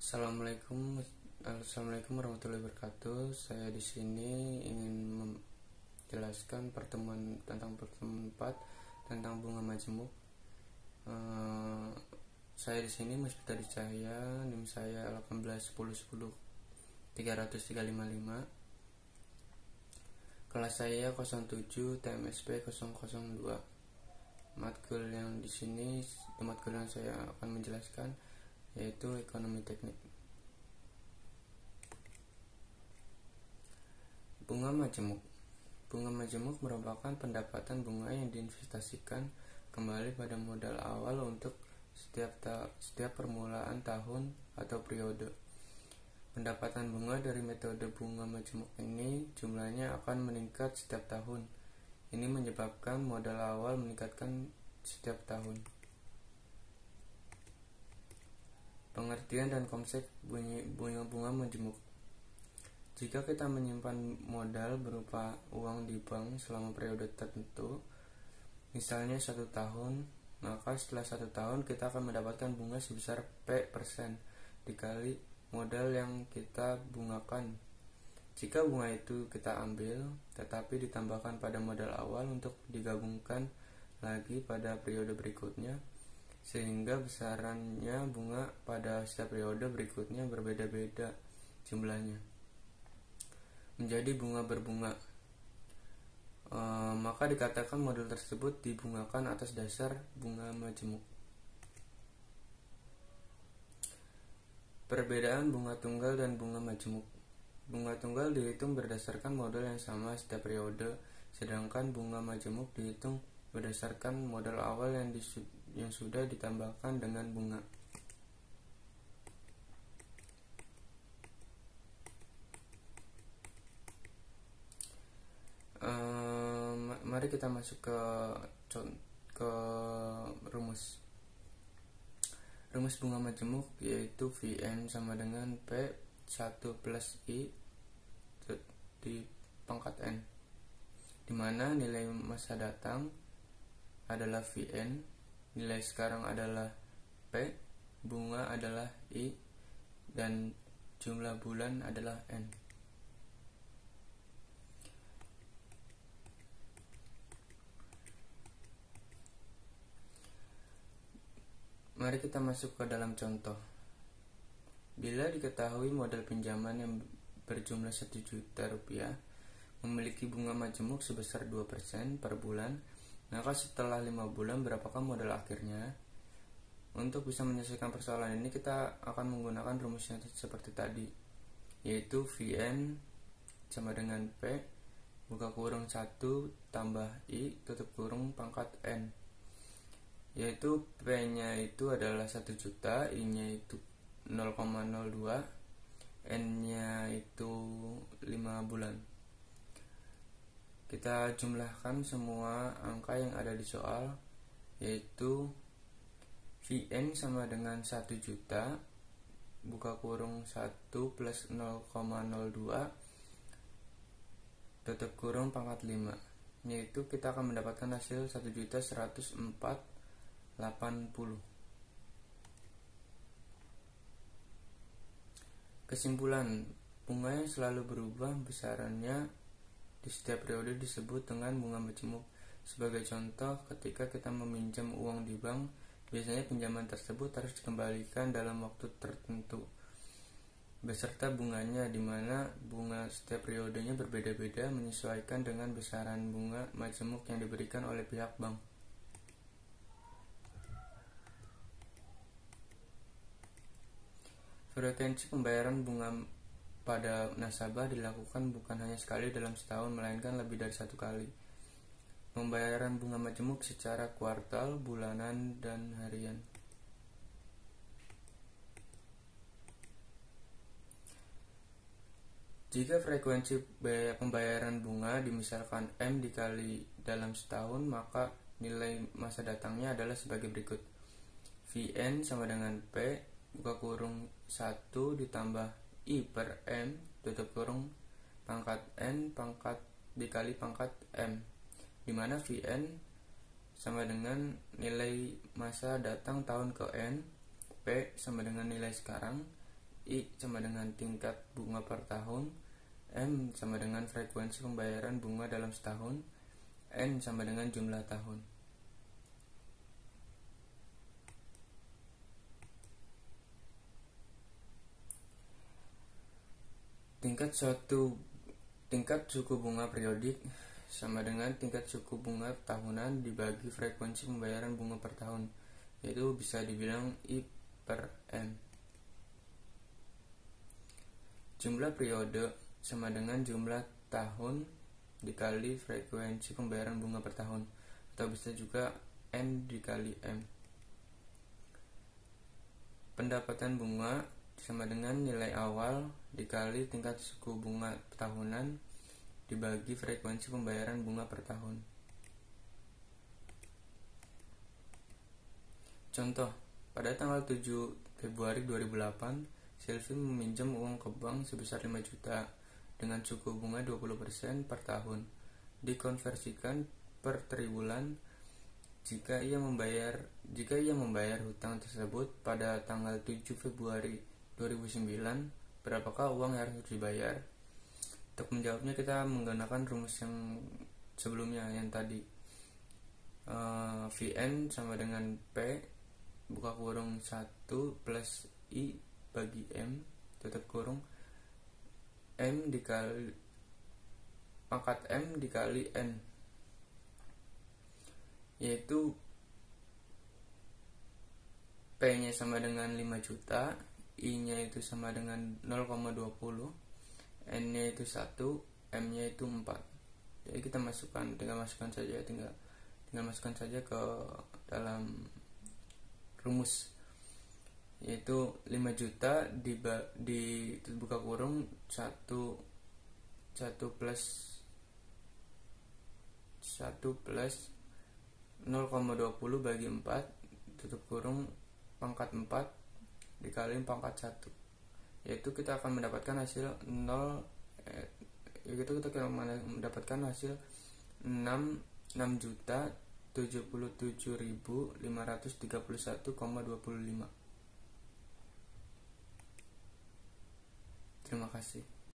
Assalamualaikum warahmatullahi wabarakatuh. Saya di sini ingin menjelaskan pertemuan 4 tentang bunga majemuk. Saya di sini Musbita Cahya, NIM saya 181010 Kelas saya 07 TMSP 002. Matkul yang saya akan menjelaskan yaitu ekonomi teknik. Bunga majemuk. Bunga majemuk merupakan pendapatan bunga yang diinvestasikan kembali pada modal awal untuk setiap permulaan tahun atau periode. Pendapatan bunga dari metode bunga majemuk ini jumlahnya akan meningkat setiap tahun. Ini menyebabkan modal awal meningkatkan setiap tahun. Pengertian dan konsep bunga majemuk. Jika kita menyimpan modal berupa uang di bank selama periode tertentu, misalnya 1 tahun, maka setelah 1 tahun kita akan mendapatkan bunga sebesar P% dikali modal yang kita bungakan. Jika bunga itu kita ambil, tetapi ditambahkan pada modal awal untuk digabungkan lagi pada periode berikutnya, sehingga besarannya bunga pada setiap periode berikutnya berbeda-beda jumlahnya, menjadi bunga berbunga. Maka dikatakan modal tersebut dibungakan atas dasar bunga majemuk. Perbedaan bunga tunggal dan bunga majemuk. Bunga tunggal dihitung berdasarkan modal yang sama setiap periode, sedangkan bunga majemuk dihitung berdasarkan modal awal yang sudah ditambahkan dengan bunga. Mari kita masuk ke rumus. Rumus bunga majemuk yaitu Vn sama dengan P1 plus I di pangkat N, dimana nilai masa datang adalah Vn, nilai sekarang adalah P, bunga adalah I, dan jumlah bulan adalah N. Mari kita masuk ke dalam contoh. Bila diketahui modal pinjaman yang berjumlah 1 juta rupiah memiliki bunga majemuk sebesar 2% per bulan, maka setelah 5 bulan berapakah modal akhirnya? Untuk bisa menyelesaikan persoalan ini, kita akan menggunakan rumusnya seperti tadi, yaitu Vn sama dengan P buka kurung 1 tambah I tutup kurung pangkat N, yaitu P nya itu adalah 1 juta, I nya itu 0,02, N nya itu 5 bulan. Kita jumlahkan semua angka yang ada di soal, yaitu Vn sama dengan 1 juta buka kurung 1 plus 0,02 tutup kurung pangkat 5, yaitu kita akan mendapatkan hasil 1.104.80. Kesimpulan, bunga yang selalu berubah besarannya di setiap periode disebut dengan bunga majemuk. Sebagai contoh, ketika kita meminjam uang di bank, biasanya pinjaman tersebut harus dikembalikan dalam waktu tertentu beserta bunganya, di mana bunga setiap periodenya berbeda-beda menyesuaikan dengan besaran bunga majemuk yang diberikan oleh pihak bank. Frekuensi pembayaran bunga pada nasabah dilakukan bukan hanya sekali dalam setahun, melainkan lebih dari 1 kali. Pembayaran bunga majemuk secara kuartal, bulanan, dan harian. Jika frekuensi pembayaran bunga dimisalkan M dikali dalam setahun, maka nilai masa datangnya adalah sebagai berikut. Vn sama dengan P buka kurung 1 ditambah I per M tutup kurung pangkat N pangkat dikali pangkat M, dimana Vn sama dengan nilai masa datang tahun ke N, P sama dengan nilai sekarang, I sama dengan tingkat bunga per tahun, M sama dengan frekuensi pembayaran bunga dalam setahun, N sama dengan jumlah tahun. Tingkat suku bunga periodik sama dengan tingkat suku bunga tahunan dibagi frekuensi pembayaran bunga per tahun, yaitu bisa dibilang I per M. Jumlah periode sama dengan jumlah tahun dikali frekuensi pembayaran bunga per tahun, atau bisa juga N dikali M. Pendapatan bunga sama dengan nilai awal dikali tingkat suku bunga tahunan dibagi frekuensi pembayaran bunga per tahun. Contoh, pada tanggal 7 Februari 2008, Sylvie meminjam uang ke bank sebesar 5 juta dengan suku bunga 20% per tahun, dikonversikan per triwulan. Jika ia membayar hutang tersebut pada tanggal 7 Februari 2009, berapakah uang yang harus dibayar? Untuk menjawabnya kita menggunakan rumus yang sebelumnya yang tadi. Vn sama dengan P buka kurung 1 plus I bagi M tutup kurung M dikali pangkat M dikali N, yaitu P nya sama dengan 5 juta, I nya itu sama dengan 0,20, N nya itu 1, M nya itu 4. Jadi kita tinggal masukkan saja ke dalam rumus, yaitu 5 juta dibuka kurung 1 plus 0,20 bagi 4 tutup kurung pangkat 4 dikali pangkat 1, yaitu kita akan mendapatkan hasil 6.77.531,25. Terima kasih.